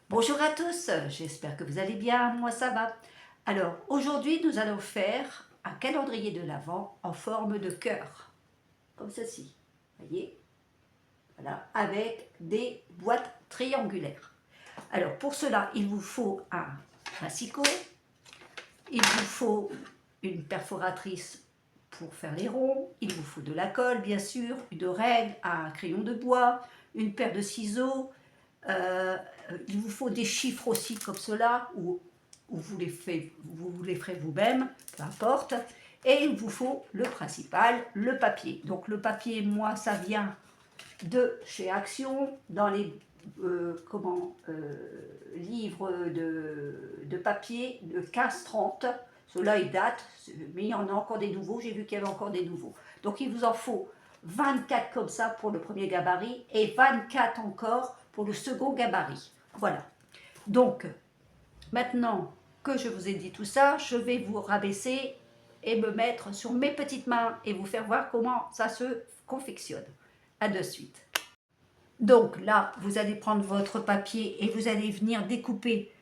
Bonjour à tous, j'espère que vous allez bien, moi ça va. Alors aujourd'hui nous allons faire un calendrier de l'Avent en forme de cœur, comme ceci, voyez, voilà, avec des boîtes triangulaires. Alors pour cela il vous faut un massicot, il vous faut une perforatrice pour faire les ronds, il vous faut de la colle bien sûr, une règle, un crayon de bois, une paire de ciseaux, il vous faut des chiffres aussi comme cela, ou vous les ferez vous-même, peu importe. Et il vous faut le principal, le papier. Donc le papier, moi, ça vient de chez Action, dans les livres de papier de 15-30. Ceux-là, ils datent, mais il y en a encore des nouveaux. J'ai vu qu'il y avait encore des nouveaux. Donc il vous en faut 24 comme ça pour le premier gabarit et 24 encore pour le second gabarit. Voilà. Donc, maintenant que je vous ai dit tout ça, je vais vous rabaisser et me mettre sur mes petites mains et vous faire voir comment ça se confectionne. À de suite. Donc là, vous allez prendre votre papier et vous allez venir découper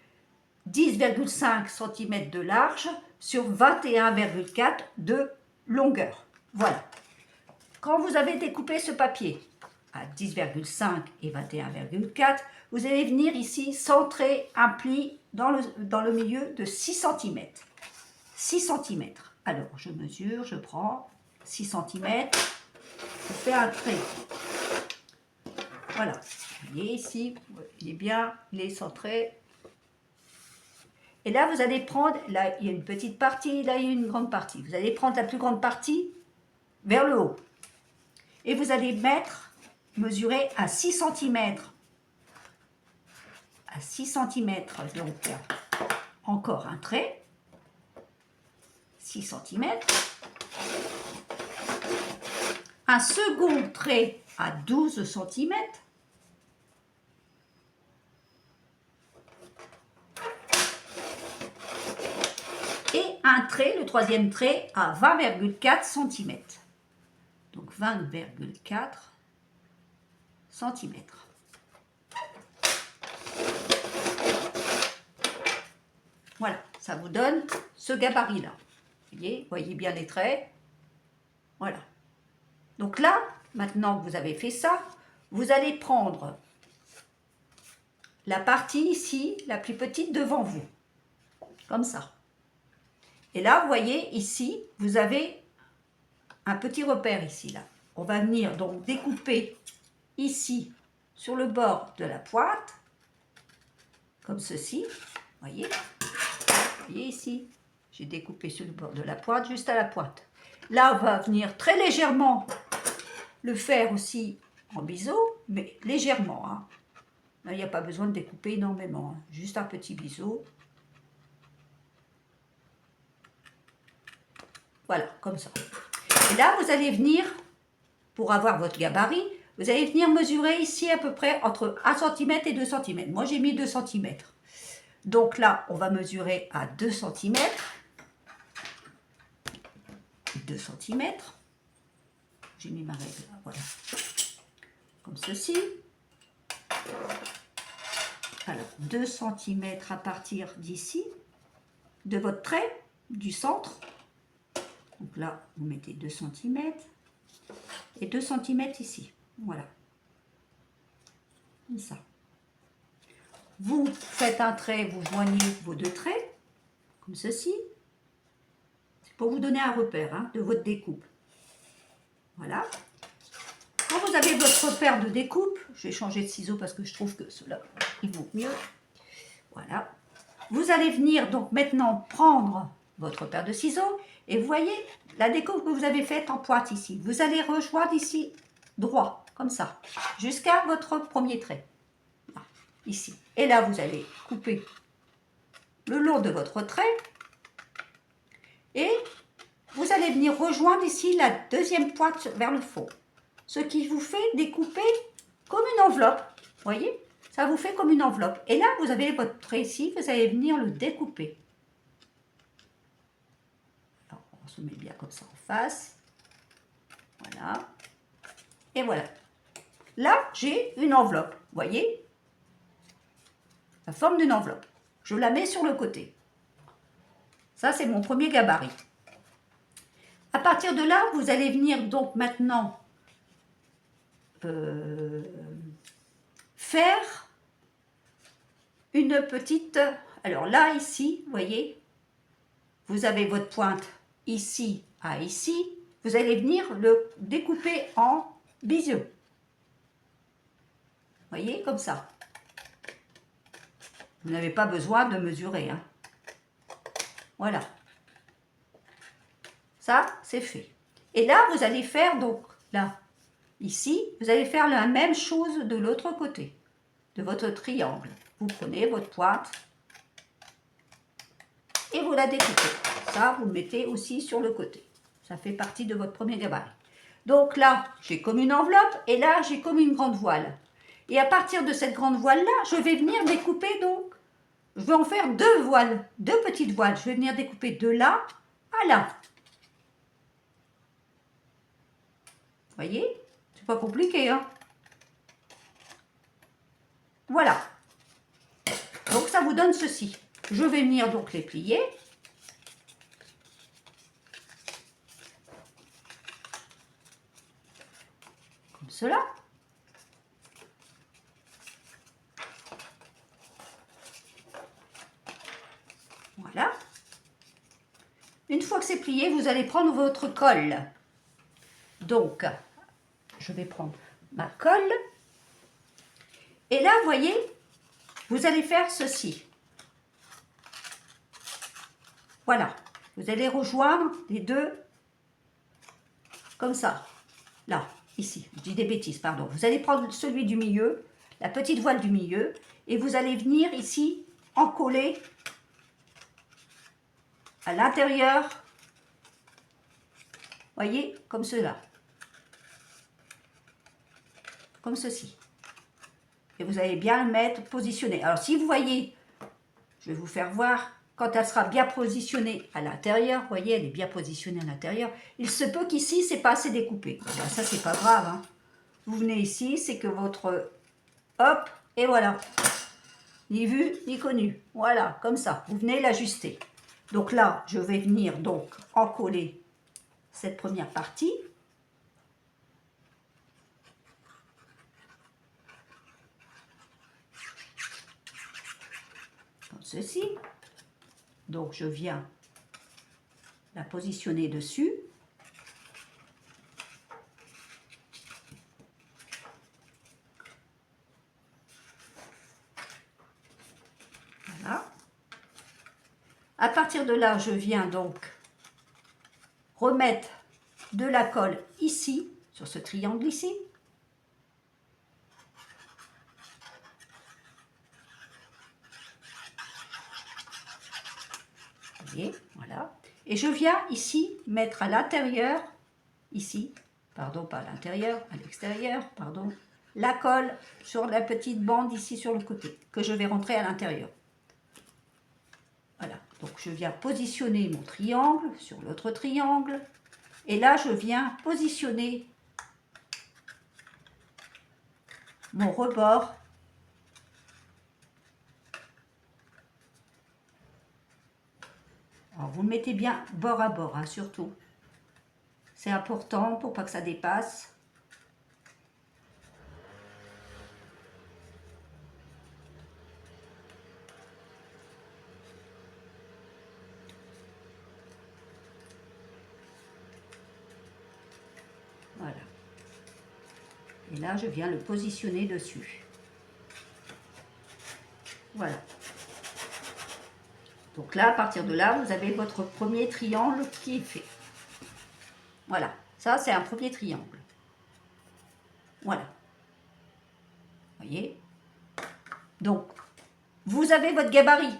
10,5 cm de large sur 21,4 de longueur. Voilà. Quand vous avez découpé ce papier à 10,5 et 21,4, vous allez venir ici centrer un pli dans le milieu de 6 cm. 6 cm. Alors, je mesure, je prends 6 cm, je fais un trait. Voilà. Vous voyez ici, il est bien, il est centré. Et là, vous allez prendre, là, il y a une petite partie, là, il y a une grande partie. Vous allez prendre la plus grande partie vers le haut. Et vous allez mesurer à 6 cm. À 6 cm, donc encore un trait. 6 cm. Un second trait à 12 cm. Et un trait, le troisième trait, à 20,4 cm. Donc 20,4 cm. Voilà, ça vous donne ce gabarit-là. Voyez bien les traits. Voilà. Donc là, maintenant que vous avez fait ça, vous allez prendre la partie ici, la plus petite devant vous. Comme ça. Et là, vous voyez, ici, vous avez un petit repère ici, là. On va venir donc découper ici, sur le bord de la pointe, comme ceci. Voyez ici, j'ai découpé sur le bord de la pointe, juste à la pointe. Là, on va venir très légèrement le faire aussi en biseau, mais légèrement. Hein. Là, il n'y a pas besoin de découper énormément. Hein. Juste un petit biseau. Voilà, comme ça. Et là, vous allez venir, pour avoir votre gabarit, vous allez venir mesurer ici à peu près entre 1 cm et 2 cm. Moi, j'ai mis 2 cm. Donc là, on va mesurer à 2 cm. 2 cm. J'ai mis ma règle, voilà. Comme ceci. Alors, 2 cm à partir d'ici, de votre trait, du centre. Donc là, vous mettez 2 cm et 2 cm ici. Voilà. Comme ça. Vous faites un trait, vous joignez vos deux traits, comme ceci. C'est pour vous donner un repère hein, de votre découpe. Voilà. Quand vous avez votre repère de découpe, je vais changer de ciseau parce que je trouve que ceux-là, ils vont mieux. Voilà. Vous allez venir donc maintenant prendre votre paire de ciseaux et vous voyez la découpe que vous avez faite en pointe ici. Vous allez rejoindre ici droit, comme ça, jusqu'à votre premier trait. Là, ici. Et là, vous allez couper le long de votre trait et vous allez venir rejoindre ici la deuxième pointe vers le fond. Ce qui vous fait découper comme une enveloppe. Vous voyez? Ça vous fait comme une enveloppe. Et là, vous avez votre trait ici, vous allez venir le découper. Alors, on se met bien comme ça en face. Voilà. Et voilà. Là, j'ai une enveloppe. Vous voyez? la forme d'une enveloppe. Je la mets sur le côté. Ça, c'est mon premier gabarit. À partir de là, vous allez venir donc maintenant faire une petite... Alors là, ici, vous voyez, vous avez votre pointe ici à ici. Vous allez venir le découper en biseau. Vous voyez, comme ça. Vous n'avez pas besoin de mesurer, hein. Voilà. Ça, c'est fait. Et là, vous allez faire, donc, là, ici, vous allez faire la même chose de l'autre côté, de votre triangle. Vous prenez votre pointe et vous la découpez. Ça, vous le mettez aussi sur le côté. Ça fait partie de votre premier gabarit. Donc là, j'ai comme une enveloppe et là, j'ai comme une grande voile. Et à partir de cette grande voile-là, je vais venir découper donc. Je vais en faire deux voiles, deux petites voiles. Je vais venir découper de là à là. Vous voyez? C'est pas compliqué, hein? Voilà. Donc ça vous donne ceci. Je vais venir donc les plier. Comme cela. Voilà. Une fois que c'est plié, vous allez prendre votre colle. Donc, je vais prendre ma colle. Et là, vous voyez, vous allez faire ceci. Voilà. Vous allez rejoindre les deux comme ça. Là, ici. Je dis des bêtises, pardon. Vous allez prendre celui du milieu, la petite voile du milieu, et vous allez venir ici en coller à l'intérieur. Voyez, comme cela. Comme ceci. Et vous allez bien le mettre positionné. Alors, si vous voyez, je vais vous faire voir, quand elle sera bien positionnée à l'intérieur, vous voyez, elle est bien positionnée à l'intérieur, il se peut qu'ici, c'est pas assez découpé. Ben, ça, c'est pas grave, hein. Vous venez ici, c'est que votre... Hop, et voilà. Ni vu, ni connu. Voilà, comme ça. Vous venez l'ajuster. Donc là, je vais venir donc encoller cette première partie. Comme ceci. Donc je viens la positionner dessus. Voilà. À partir de là, je viens donc remettre de la colle ici, sur ce triangle ici. Vous voyez, voilà. Et je viens ici mettre à l'intérieur, ici, pardon, pas à l'intérieur, à l'extérieur, pardon, la colle sur la petite bande ici sur le côté, que je vais rentrer à l'intérieur. Voilà, donc je viens positionner mon triangle sur l'autre triangle. Et là, je viens positionner mon rebord. Alors, vous le mettez bien bord à bord, hein, surtout. C'est important pour pas que ça dépasse. Voilà. Et là, je viens le positionner dessus. Voilà. Donc là, à partir de là, vous avez votre premier triangle qui est fait. Voilà. Ça, c'est un premier triangle. Voilà. Vous voyez? Donc, vous avez votre gabarit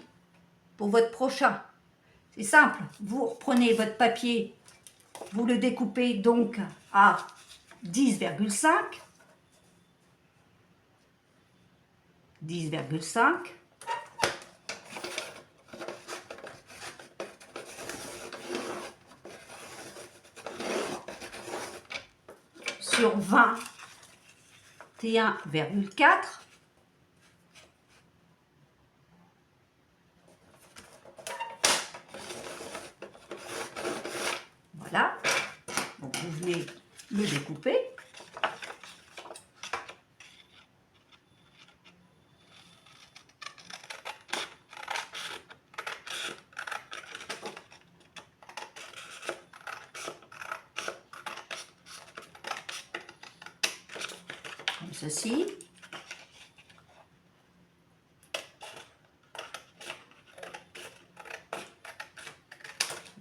pour votre prochain. C'est simple. Vous reprenez votre papier, vous le découpez donc à 10,5. 10,5. Sur 21,4. vais le découper. Comme ceci.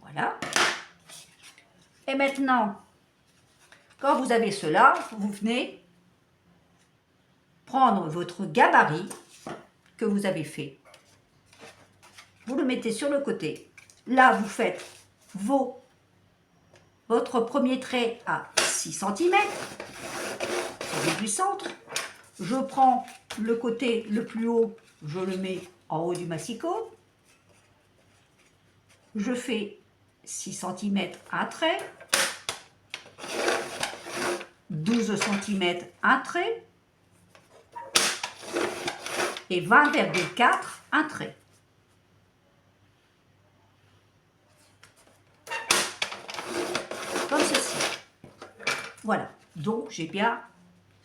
Voilà. Et maintenant, quand vous avez cela, vous venez prendre votre gabarit que vous avez fait. Vous le mettez sur le côté. Là, vous faites votre premier trait à 6 cm. Celui du centre. Je prends le côté le plus haut, je le mets en haut du massicot. Je fais 6 cm un trait. 12 cm un trait. Et 20,4 un trait. Comme ceci. Voilà. Donc, j'ai bien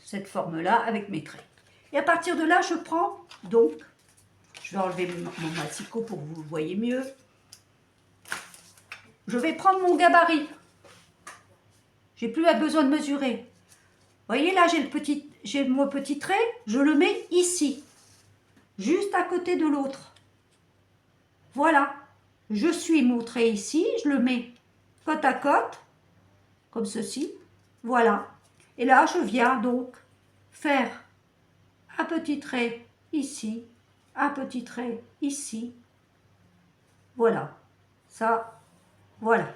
cette forme-là avec mes traits. Et à partir de là, je prends, donc, je vais enlever mon massicot pour que vous voyez mieux. Je vais prendre mon gabarit. J'ai plus besoin de mesurer. Vous voyez là, j'ai mon petit trait, je le mets ici, juste à côté de l'autre. Voilà. Je suis mon trait ici, je le mets côte à côte, comme ceci. Voilà. Et là, je viens donc faire un petit trait ici, un petit trait ici. Voilà. Ça, voilà.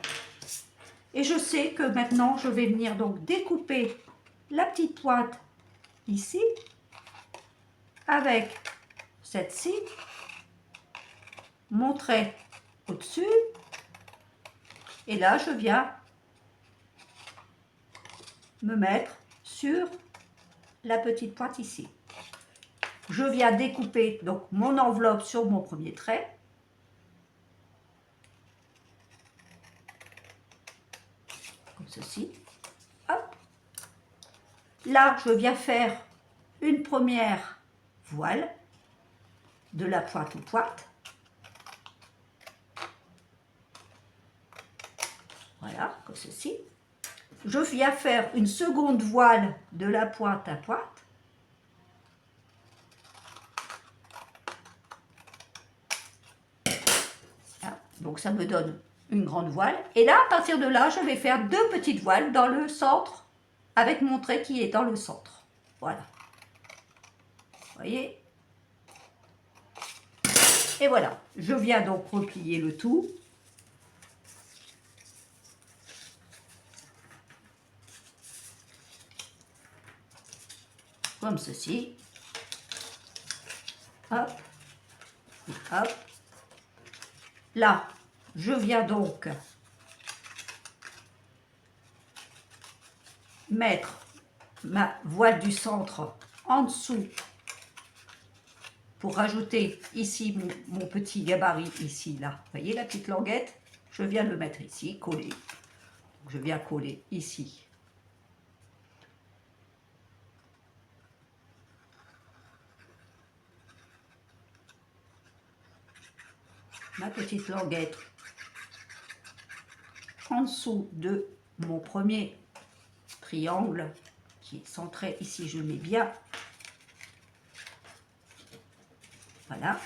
Et je sais que maintenant, je vais venir donc découper la petite pointe ici, avec cette-ci, mon trait au-dessus. Et là, je viens me mettre sur la petite pointe ici. Je viens découper donc mon enveloppe sur mon premier trait. Comme ceci. Hop. Là, je viens faire une première voile de la pointe aux pointes. Voilà, comme ceci. Je viens faire une seconde voile de la pointe à pointe. Voilà, donc ça me donne une grande voile. Et là, à partir de là, je vais faire deux petites voiles dans le centre, avec mon trait qui est dans le centre. Voilà. Vous voyez? Et voilà. Je viens donc replier le tout. Comme ceci. Hop. Hop. Là, je viens donc mettre ma voile du centre en dessous pour rajouter ici mon petit gabarit ici, là. Vous voyez la petite languette? Je viens le mettre ici, coller. Je viens coller ici. Ma petite languette en dessous de mon premier triangle qui est centré ici, je mets bien. Voilà.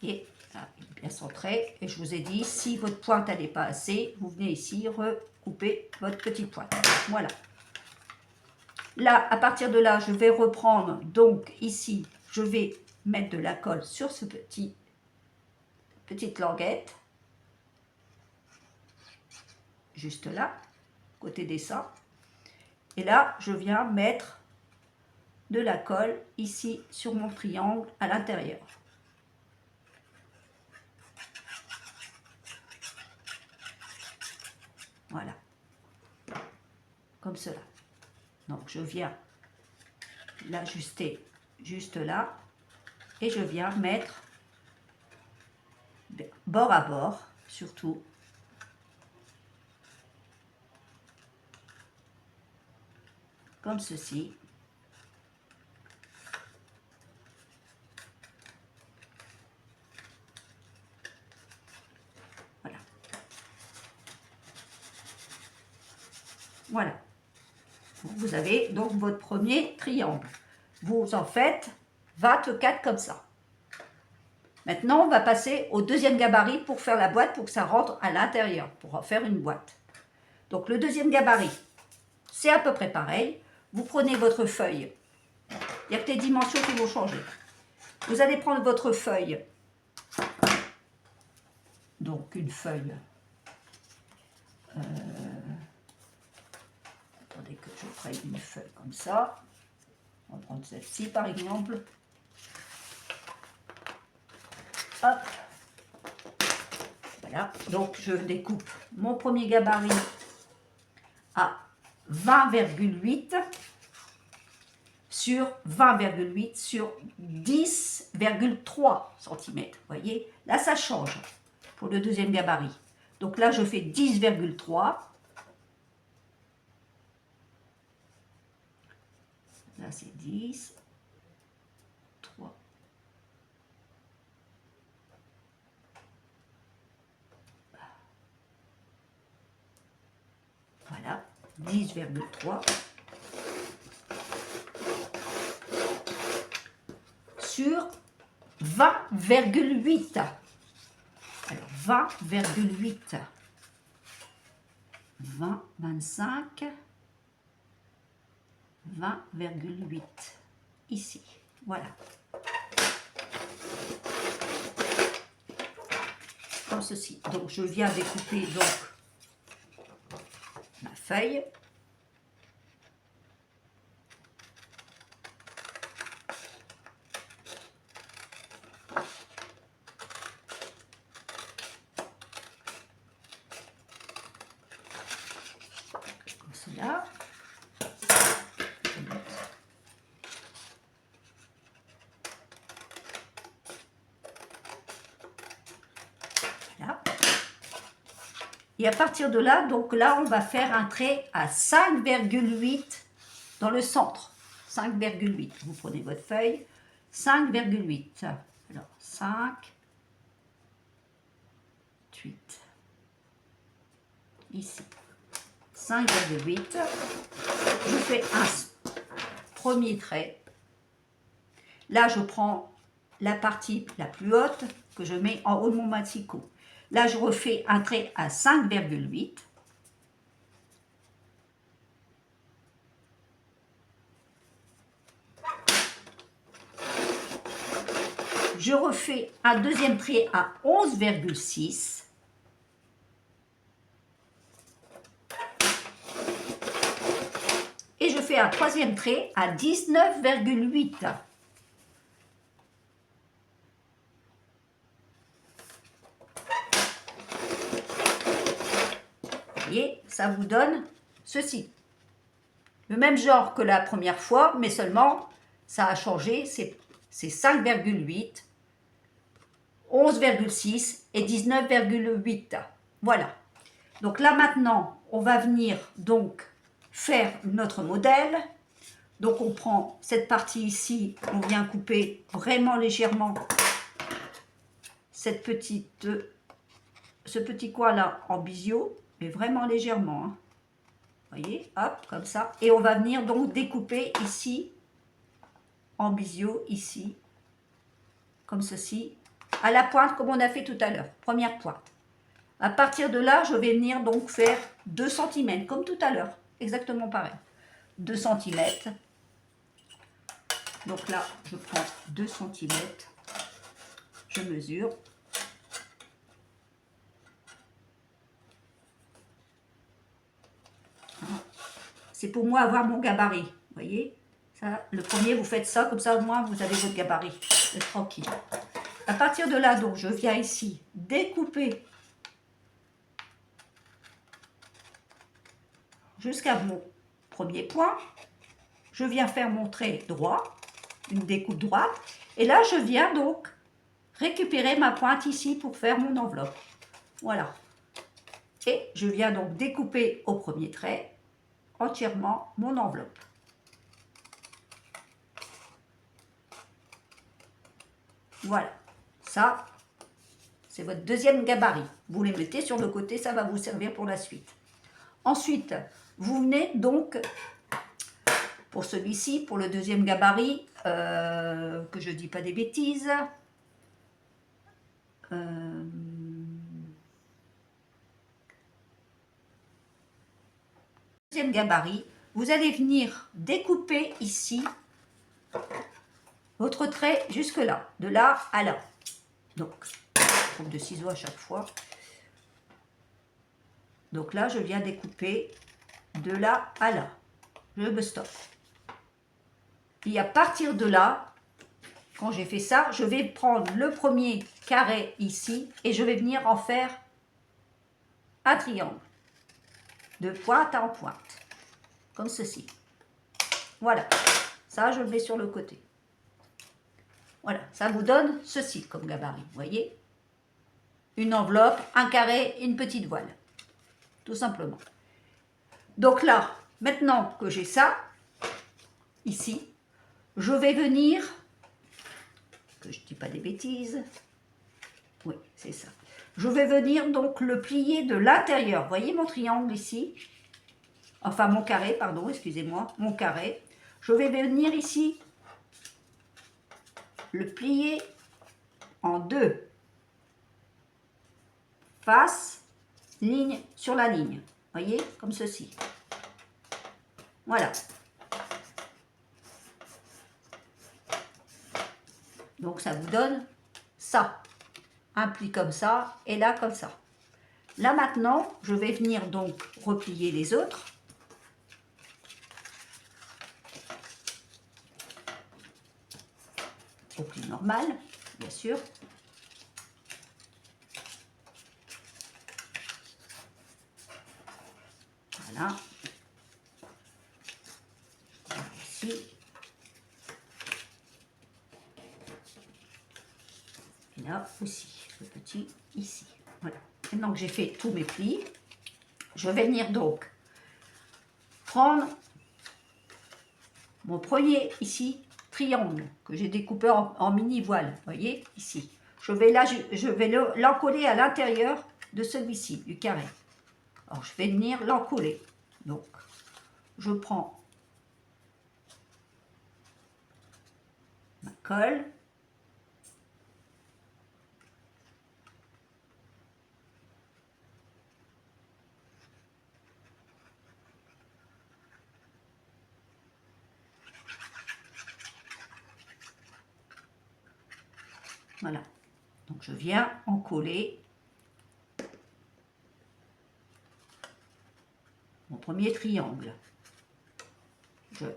Et là, bien centré. Et je vous ai dit, si votre pointe n'est pas assez, vous venez ici recouper votre petite pointe. Voilà. Là, à partir de là, je vais reprendre, donc ici, je vais mettre de la colle sur ce petite languette. Juste là, côté dessin. Et là, je viens mettre de la colle ici sur mon triangle à l'intérieur. Voilà. Comme cela. Donc, je viens l'ajuster juste là. Et je viens mettre bord à bord, surtout. comme ceci. Voilà. Voilà. Vous avez donc votre premier triangle. Vous en faites 24 comme ça. Maintenant, on va passer au deuxième gabarit pour faire la boîte, pour que ça rentre à l'intérieur, pour en faire une boîte. Donc, le deuxième gabarit, c'est à peu près pareil. Vous prenez votre feuille. Il y a que les dimensions qui vont changer. Vous allez prendre votre feuille. Donc, une feuille. Attendez que je prenne une feuille comme ça. On va prendre celle-ci, par exemple. Hop. Voilà. Donc, je découpe mon premier gabarit à 20,8 sur 20,8 sur 10,3 cm. Vous voyez, là, ça change pour le deuxième gabarit. Donc là, je fais 10,3. Là, c'est 10. 3. Voilà, 10,3 sur 20,8. Alors, 20,8. 20, 25, 20,8. Ici, voilà. Comme ceci. Donc, je viens découper donc ma feuille. Comme cela. Voilà. Et à partir de là, donc là, on va faire un trait à 5,8 dans le centre. 5,8. Vous prenez votre feuille. 5,8. Alors, 5, 8. Ici. 5,8. Je fais un premier trait. Là, je prends la partie la plus haute que je mets en haut de mon massicot. Là, je refais un trait à 5,8. Je refais un deuxième trait à 11,6. Et je fais un troisième trait à 19,8. Vous voyez, ça vous donne ceci. Le même genre que la première fois, mais seulement, ça a changé, c'est 5,8, 11,6 et 19,8. Voilà. Donc là maintenant, on va venir donc faire notre modèle. Donc on prend cette partie ici, on vient couper vraiment légèrement ce petit coin là en biseau, mais vraiment légèrement. Hein. Vous voyez, hop, comme ça. Et on va venir donc découper ici, en biseau, ici, comme ceci, à la pointe comme on a fait tout à l'heure, première pointe. À partir de là, je vais venir donc faire 2 cm, comme tout à l'heure, exactement pareil. 2 cm. Donc là, je prends 2 cm, je mesure. C'est pour moi avoir mon gabarit, vous voyez. Ça, le premier, vous faites ça, comme ça au moins vous avez votre gabarit, c'est tranquille. À partir de là, donc, je viens ici découper jusqu'à mon premier point. Je viens faire mon trait droit, une découpe droite. Et là, je viens donc récupérer ma pointe ici pour faire mon enveloppe. Voilà. Et je viens donc découper au premier trait entièrement mon enveloppe. Voilà, ça, c'est votre deuxième gabarit. Vous les mettez sur le côté, ça va vous servir pour la suite. Ensuite, vous venez donc, pour celui-ci, pour le deuxième gabarit, que je ne dis pas des bêtises, deuxième gabarit, vous allez venir découper ici votre trait jusque là, de là à là. Donc, coupe de ciseaux à chaque fois. Donc là, je viens découper de là à là. Je me stoppe. Et à partir de là, quand j'ai fait ça, je vais prendre le premier carré ici et je vais venir en faire un triangle de pointe en pointe, comme ceci. Voilà, ça je le mets sur le côté. Voilà, ça vous donne ceci comme gabarit, vous voyez? Une enveloppe, un carré, une petite voile, tout simplement. Donc là, maintenant que j'ai ça, ici, je vais venir, que je ne dis pas des bêtises, oui, c'est ça. Je vais venir donc le plier de l'intérieur. Vous voyez mon triangle ici? Enfin, mon carré, pardon, excusez-moi, mon carré. Je vais venir ici le plier en deux. Face, ligne sur la ligne. Vous voyez? Comme ceci. Voilà. Donc, ça vous donne ça. Un pli comme ça et là comme ça. Là maintenant, je vais venir donc replier les autres. Au pli normal, bien sûr. Voilà. Ici. Et là aussi, le petit ici. Voilà. Maintenant que j'ai fait tous mes plis, je vais venir donc prendre mon premier ici triangle que j'ai découpé en mini voile, vous voyez ici. Je vais l'encoller à l'intérieur de celui-ci, du carré. Alors je vais venir l'encoller. Donc je prends ma colle. Voilà, donc je viens en coller mon premier triangle.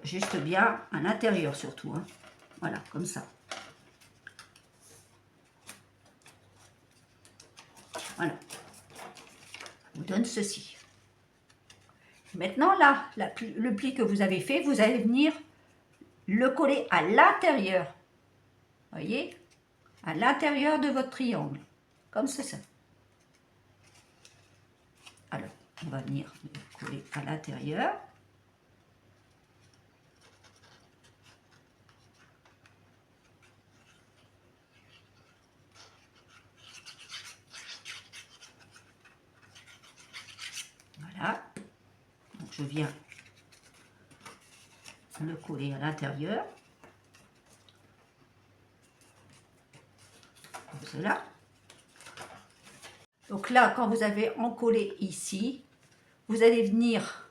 Juste bien à l'intérieur surtout, hein. Voilà, comme ça. Voilà, je vous donne ceci. Maintenant là, le pli que vous avez fait, vous allez venir le coller à l'intérieur. Vous voyez? À l'intérieur de votre triangle, comme c'est ça. Alors, on va venir le coller à l'intérieur. Voilà. Donc, je viens le coller à l'intérieur. Comme cela. Donc là, quand vous avez encollé ici, vous allez venir,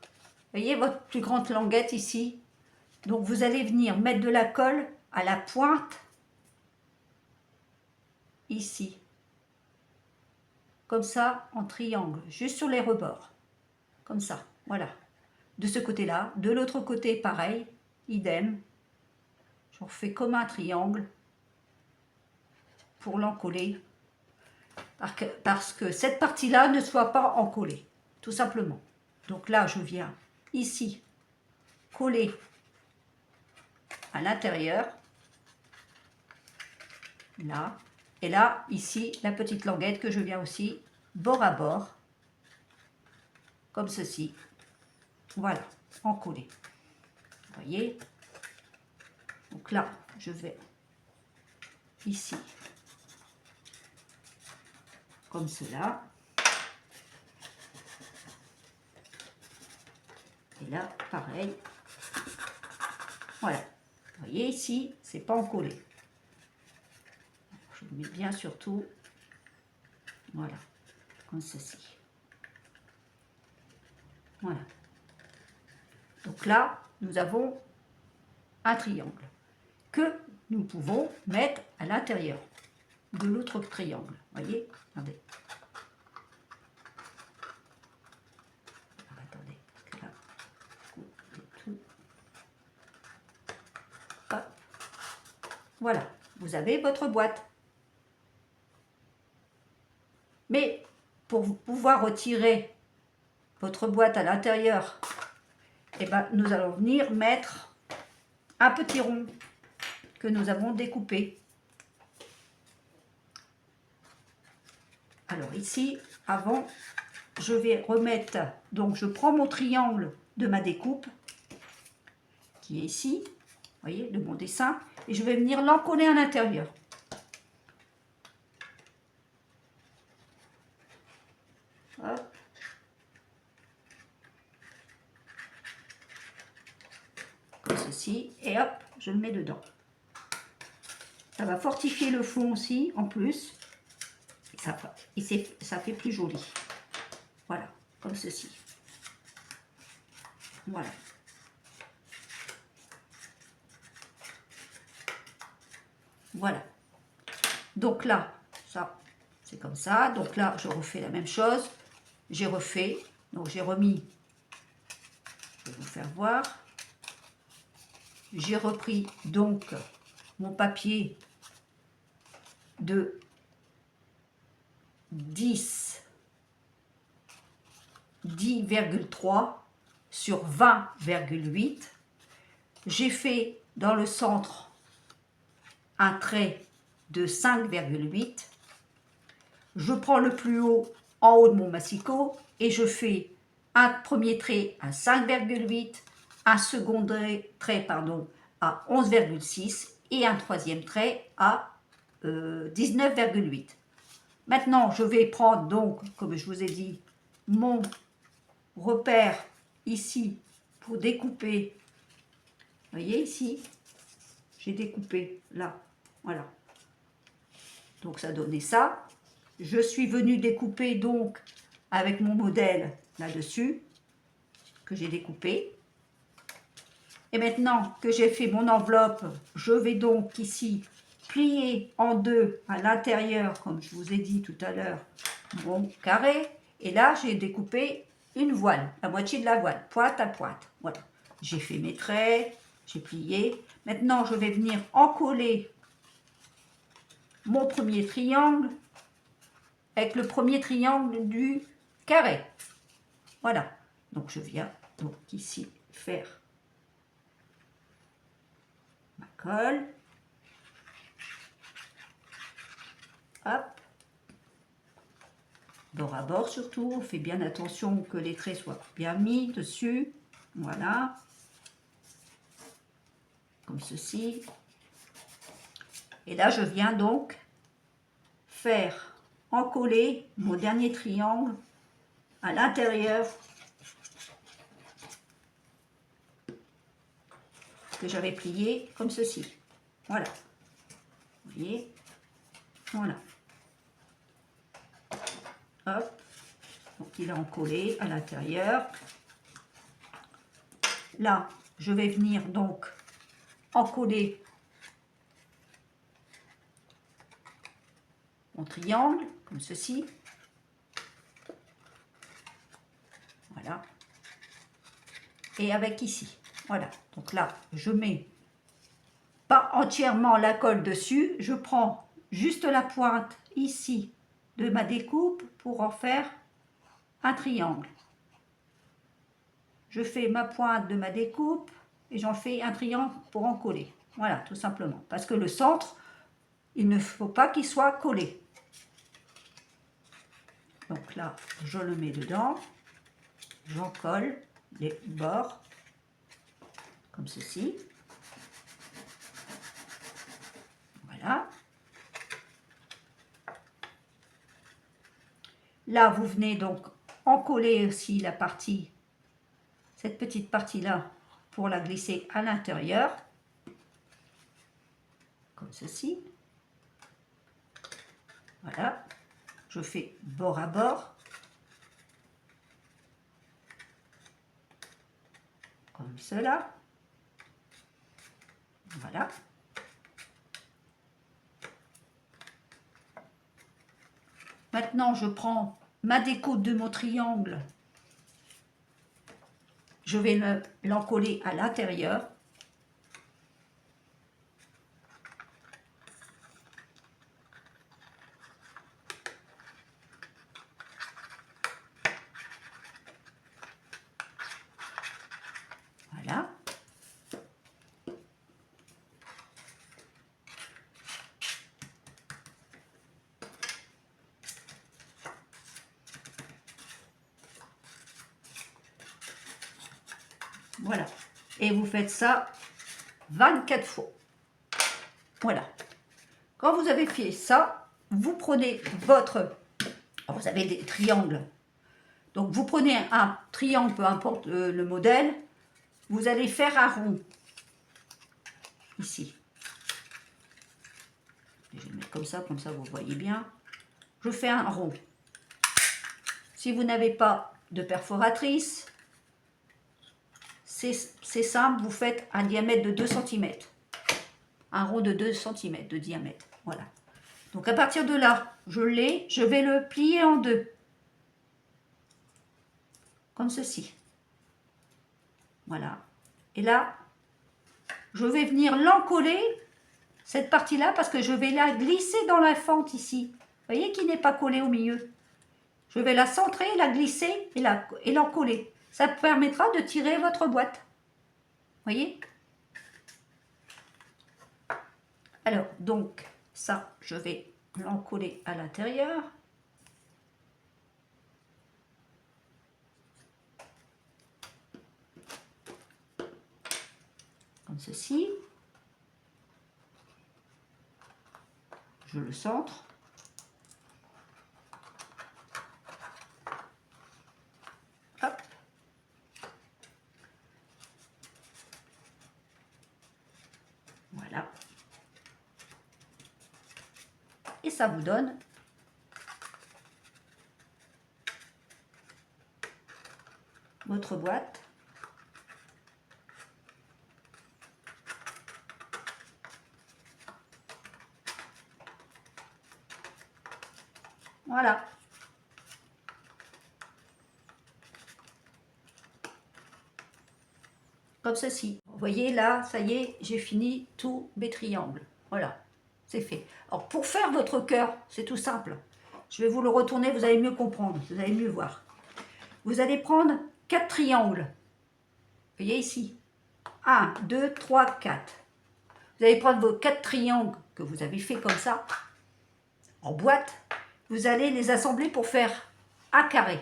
voyez votre plus grande languette ici. Donc vous allez venir mettre de la colle à la pointe ici. Comme ça, en triangle, juste sur les rebords. Comme ça, voilà. De ce côté-là, de l'autre côté, pareil, idem. Je refais comme un triangle pour l'encoller. Parce que cette partie-là ne soit pas encollée, tout simplement. Donc là, je viens ici coller à l'intérieur, là, et là, ici, la petite languette que je viens aussi bord à bord, comme ceci. Voilà, encoller. Vous voyez? Donc là, je vais ici, comme cela. Et là, pareil. Voilà. Vous voyez ici, c'est pas encollé. Je le mets bien surtout. Voilà, comme ceci. Voilà. Donc là, nous avons un triangle que nous pouvons mettre à l'intérieur de l'autre triangle. Vous voyez? Regardez. Alors, attendez, parce que là, c'est tout. Hop. Voilà, vous avez votre boîte. Mais pour pouvoir retirer votre boîte à l'intérieur, eh ben, nous allons venir mettre un petit rond que nous avons découpé. Alors ici, avant, je vais remettre, donc je prends mon triangle de ma découpe, qui est ici, vous voyez, de mon dessin, et je vais venir l'encoller à l'intérieur. Hop. Comme ceci, et hop, je le mets dedans. Ça va fortifier le fond aussi, en plus, et ça fait plus joli. Voilà, comme ceci. Voilà. Voilà. Donc là, ça, c'est comme ça. Donc là, je refais la même chose. J'ai refait. Donc j'ai remis. Je vais vous faire voir. J'ai repris donc mon papier de 10,3 sur 20,8. J'ai fait dans le centre un trait de 5,8. Je prends le plus haut en haut de mon massicot et je fais un premier trait à 5,8, un second trait à 11,6 et un troisième trait à 19,8. Maintenant, je vais prendre donc, comme je vous ai dit, mon repère ici pour découper. Vous voyez ici, j'ai découpé là, voilà. Donc ça donnait ça. Je suis venue découper donc avec mon modèle là-dessus, que j'ai découpé. Et maintenant que j'ai fait mon enveloppe, je vais donc ici plier en deux à l'intérieur, comme je vous ai dit tout à l'heure, mon carré. Et là, j'ai découpé une voile, la moitié de la voile, pointe à pointe. Voilà. J'ai fait mes traits, j'ai plié. Maintenant, je vais venir encoller mon premier triangle avec le premier triangle du carré. Voilà. Donc, je viens donc ici faire ma colle. Hop. Bord à bord surtout. On fait bien attention que les traits soient bien mis dessus. Voilà. Comme ceci. Et là, je viens donc faire encoller mon dernier triangle à l'intérieur que j'avais plié comme ceci. Voilà. Vous voyez? Voilà. Hop. Donc il est encollé à l'intérieur. Là, je vais venir donc encoller mon triangle comme ceci. Voilà. Et avec ici. Voilà. Donc là, je mets pas entièrement la colle dessus. Je prends juste la pointe ici de ma découpe pour en faire un triangle. Je fais ma pointe de ma découpe et j'en fais un triangle pour en coller. Voilà, tout simplement. Parce que le centre, il ne faut pas qu'il soit collé. Donc là, je le mets dedans. J'en colle les bords, comme ceci. Voilà. Là, vous venez donc encoller aussi la partie, cette petite partie-là, pour la glisser à l'intérieur, comme ceci. Voilà, je fais bord à bord, comme cela. Voilà. Maintenant, je prends ma découpe de mon triangle, je vais l'encoller à l'intérieur. Voilà. Voilà. Et vous faites ça 24 fois. Voilà. Quand vous avez fait ça, vous prenez votre... Vous avez des triangles. Donc vous prenez un triangle, peu importe le modèle. Vous allez faire un rond. Ici. Je vais le mettre comme ça vous voyez bien. Je fais un rond. Si vous n'avez pas de perforatrice, c'est simple, vous faites un diamètre de 2 cm. Un rond de 2 cm de diamètre. Voilà. Donc à partir de là, je vais le plier en deux. Comme ceci. Voilà. Et là, je vais venir l'encoller, cette partie-là, parce que je vais la glisser dans la fente ici. Vous voyez qui n'est pas collée au milieu. Je vais la centrer, la glisser et l'encoller. Ça permettra de tirer votre boîte. Vous voyez? Alors, donc, ça, je vais l'encoller à l'intérieur. Comme ceci. Je le centre. Hop. Voilà. Et ça vous donne votre boîte. Voilà. Comme ceci. Vous voyez là, ça y est, j'ai fini tous mes triangles. Voilà, c'est fait. Alors pour faire votre cœur, c'est tout simple. Je vais vous le retourner, vous allez mieux comprendre, vous allez mieux voir. Vous allez prendre 4 triangles. Vous voyez ici. 1, 2, 3, 4. Vous allez prendre vos 4 triangles que vous avez fait comme ça, en boîte. Vous allez les assembler pour faire un carré.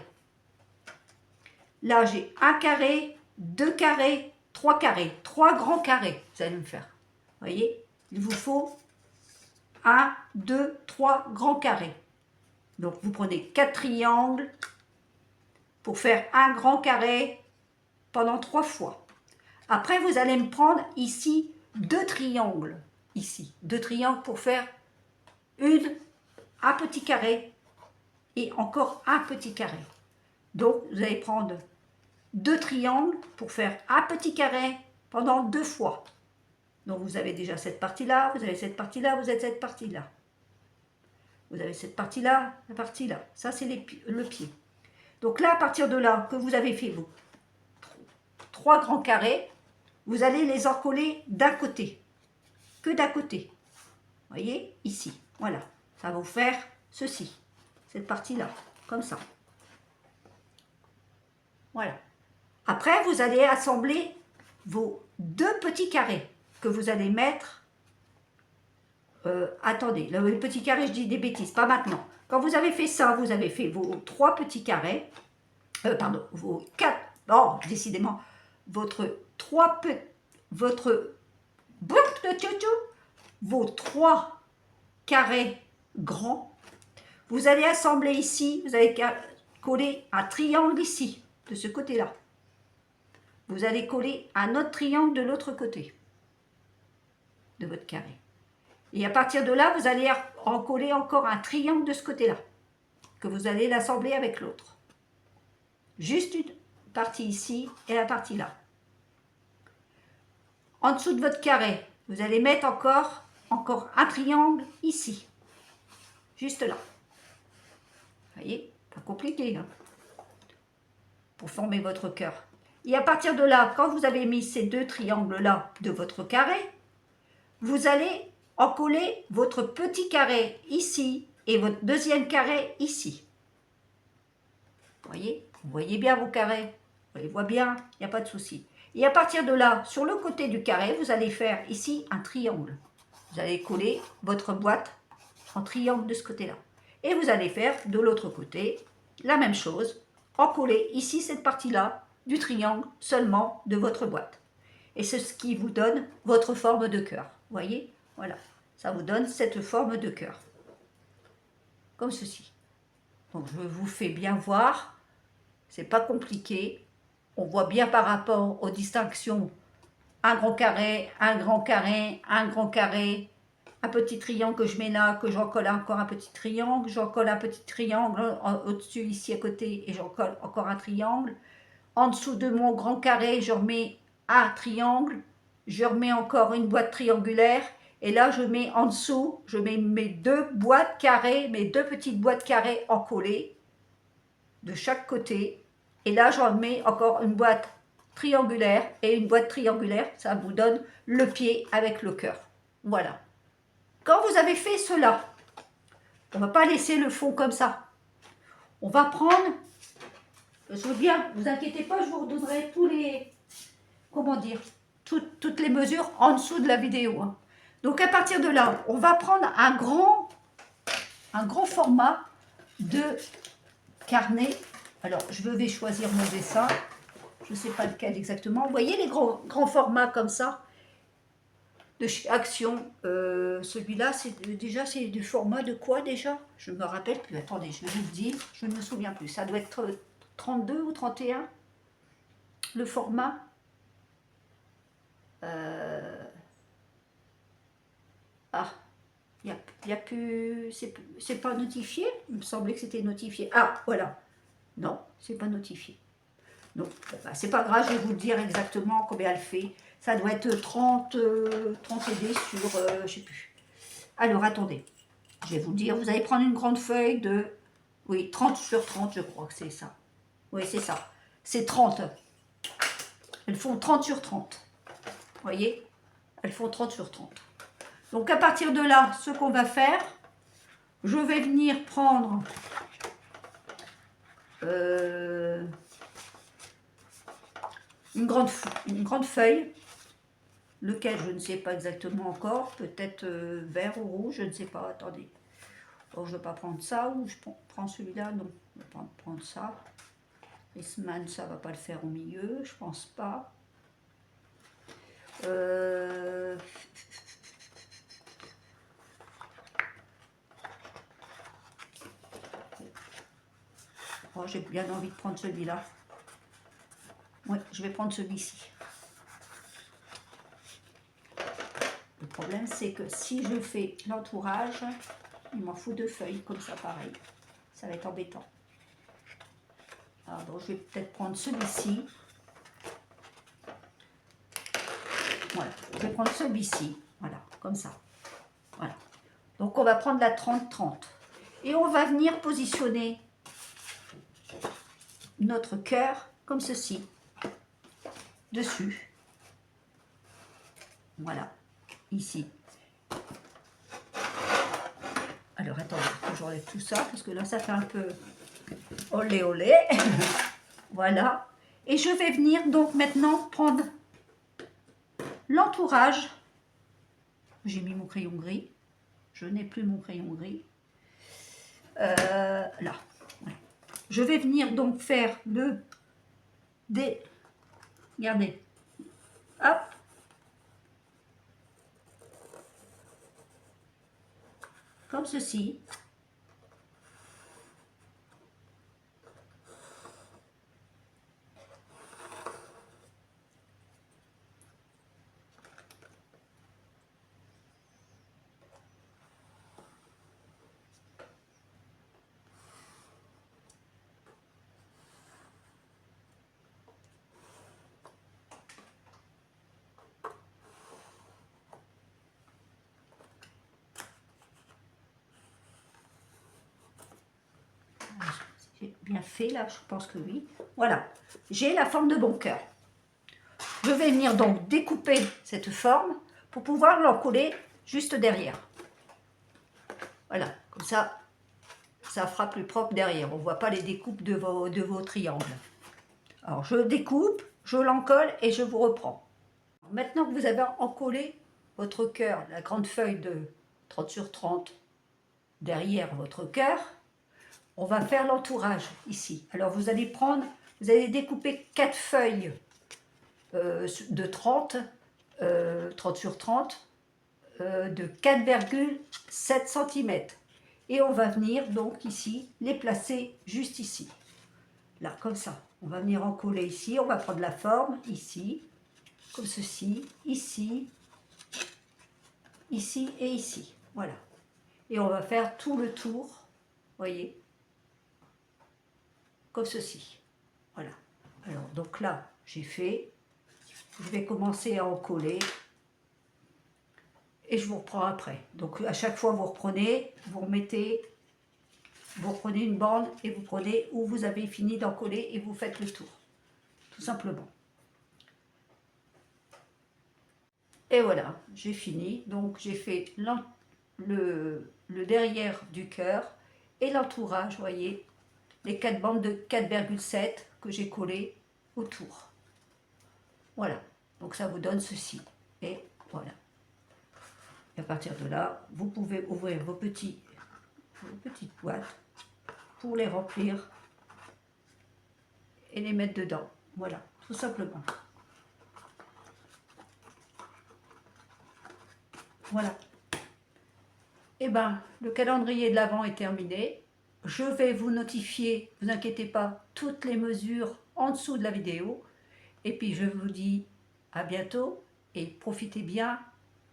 Là, j'ai un carré, 2 carrés, 3 carrés, 3 grands carrés, vous allez me faire. Vous voyez, il vous faut 1, 2, 3 grands carrés. Donc, vous prenez 4 triangles pour faire un grand carré pendant 3 fois. Après, vous allez me prendre ici 2 triangles. Ici, 2 triangles pour faire un petit carré et encore un petit carré. Donc, vous allez prendre 2 triangles pour faire un petit carré pendant 2 fois. Donc, vous avez déjà cette partie-là, vous avez cette partie-là, vous avez cette partie-là. Vous avez cette partie-là, la partie-là. Ça, c'est le pied. Donc là, à partir de là, que vous avez fait vos 3 grands carrés, vous allez les encoller d'un côté. Que d'un côté. Vous voyez, ici. Voilà. Ça va vous faire ceci. Cette partie-là. Comme ça. Voilà. Après, vous allez assembler vos 2 petits carrés que vous allez mettre. Attendez, le petit carré, je dis des bêtises, pas maintenant. Quand vous avez fait ça, vous avez fait vos 3 petits carrés. Pardon, vos 4. Oh, décidément, vos 3 carrés grands. Vous allez assembler ici, vous allez coller un triangle ici, de ce côté-là. Vous allez coller un autre triangle de l'autre côté de votre carré. Et à partir de là, vous allez en coller encore un triangle de ce côté-là, que vous allez l'assembler avec l'autre. Juste une partie ici et la partie là. En dessous de votre carré, vous allez mettre encore un triangle ici, juste là. Vous voyez, pas compliqué, hein, pour former votre cœur. Et à partir de là, quand vous avez mis ces deux triangles-là de votre carré, vous allez en coller votre petit carré ici et votre deuxième carré ici. Vous voyez bien vos carrés, on les voit bien, il n'y a pas de souci. Et à partir de là, sur le côté du carré, vous allez faire ici un triangle. Vous allez coller votre boîte en triangle de ce côté-là. Et vous allez faire de l'autre côté la même chose, en coller ici cette partie-là du triangle seulement de votre boîte. Et c'est ce qui vous donne votre forme de cœur. Vous voyez? Voilà, ça vous donne cette forme de cœur. Comme ceci. Donc je vous fais bien voir, c'est pas compliqué. On voit bien par rapport aux distinctions, un grand carré, un grand carré, un grand carré, un petit triangle que je mets là, que j'en colle encore un petit triangle, j'en colle un petit triangle au-dessus ici à côté et j'en colle encore un triangle. En dessous de mon grand carré, je remets un triangle, je remets encore une boîte triangulaire et là je mets en dessous, je mets mes deux boîtes carrées, mes deux petites boîtes carrées encollées de chaque côté. Et là, j'en mets encore une boîte triangulaire et une boîte triangulaire. Ça vous donne le pied avec le cœur. Voilà. Quand vous avez fait cela, on ne va pas laisser le fond comme ça. On va prendre, je veux bien, ne vous inquiétez pas, je vous redonnerai tous les, comment dire, toutes les mesures en dessous de la vidéo. Hein. Donc à partir de là, on va prendre un grand format de carnet. Alors, je vais choisir mon dessin. Je ne sais pas lequel exactement. Vous voyez les grands formats comme ça de chez Action. Celui-là, c'est du format de quoi déjà? Je ne me rappelle plus. Attendez, je vais vous le dire. Je ne me souviens plus. Ça doit être 32 ou 31, le format. Ah, il y a plus... C'est pas notifié? Il me semblait que c'était notifié. Ah, voilà. Non, c'est pas notifié. Donc, bah, c'est pas grave, je vais vous dire exactement combien elle fait. Ça doit être 30 CD sur, je sais plus. Alors, attendez, je vais vous dire, vous allez prendre une grande feuille de, oui, 30 sur 30, je crois que c'est ça. Oui, c'est ça. C'est 30. Elles font 30 sur 30. Vous voyez? Elles font 30 sur 30. Donc, à partir de là, ce qu'on va faire, je vais venir prendre... une grande feuille, lequel je ne sais pas exactement encore, peut-être vert ou rouge, je ne sais pas, attendez. Oh, je ne vais pas prendre ça, ou je prends celui-là, non, je vais prendre ça. Eastman, ça ne va pas le faire au milieu, je pense pas. Oh, j'ai bien envie de prendre celui-là. Oui, je vais prendre celui-ci. Le problème, c'est que si je fais l'entourage, il m'en faut 2 feuilles, comme ça, pareil. Ça va être embêtant. Alors, bon, je vais peut-être prendre celui-ci. Voilà, je vais prendre celui-ci. Voilà, comme ça. Voilà. Donc, on va prendre la 30-30. Et on va venir positionner notre cœur comme ceci. Dessus. Voilà. Ici. Alors, attendez, j'enlève tout ça, parce que là, ça fait un peu olé olé. Voilà. Et je vais venir donc maintenant prendre l'entourage. J'ai mis mon crayon gris. Je n'ai plus mon crayon gris. Là. Voilà. Je vais venir donc faire regardez. Hop. Comme ceci. bien fait là, je pense que oui. Voilà, j'ai la forme de bon cœur. Je vais venir donc découper cette forme pour pouvoir l'encoller juste derrière. Voilà, comme ça fera plus propre derrière. On ne voit pas les découpes de vos triangles. Alors je découpe, je l'encolle et je vous reprends. Maintenant que vous avez encollé votre cœur, la grande feuille de 30 sur 30 derrière votre cœur, on va faire l'entourage ici. Alors vous allez découper 4 feuilles de 30 sur 30 de 4,7 cm. Et on va venir donc ici les placer juste ici. Là, comme ça. On va venir en coller ici. On va prendre la forme ici, comme ceci, ici, ici et ici. Voilà. Et on va faire tout le tour, voyez, comme ceci. Voilà. Alors, donc là, j'ai fait. Je vais commencer à en coller. Et je vous reprends après. Donc, à chaque fois, vous reprenez, vous prenez une bande et vous prenez où vous avez fini d'encoller et vous faites le tour. Tout simplement. Et voilà, j'ai fini. Donc, j'ai fait le derrière du cœur et l'entourage, vous voyez, les 4 bandes de 4,7 que j'ai collées autour. Voilà, donc ça vous donne ceci. Et voilà. Et à partir de là, vous pouvez ouvrir vos petites boîtes pour les remplir et les mettre dedans. Voilà, tout simplement. Voilà. Et ben, le calendrier de l'Avent est terminé. Je vais vous notifier, ne vous inquiétez pas, toutes les mesures en dessous de la vidéo. Et puis je vous dis à bientôt et profitez bien.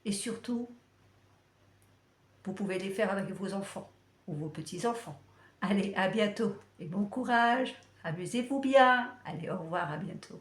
Et surtout, vous pouvez les faire avec vos enfants ou vos petits-enfants. Allez, à bientôt et bon courage. Amusez-vous bien. Allez, au revoir, à bientôt.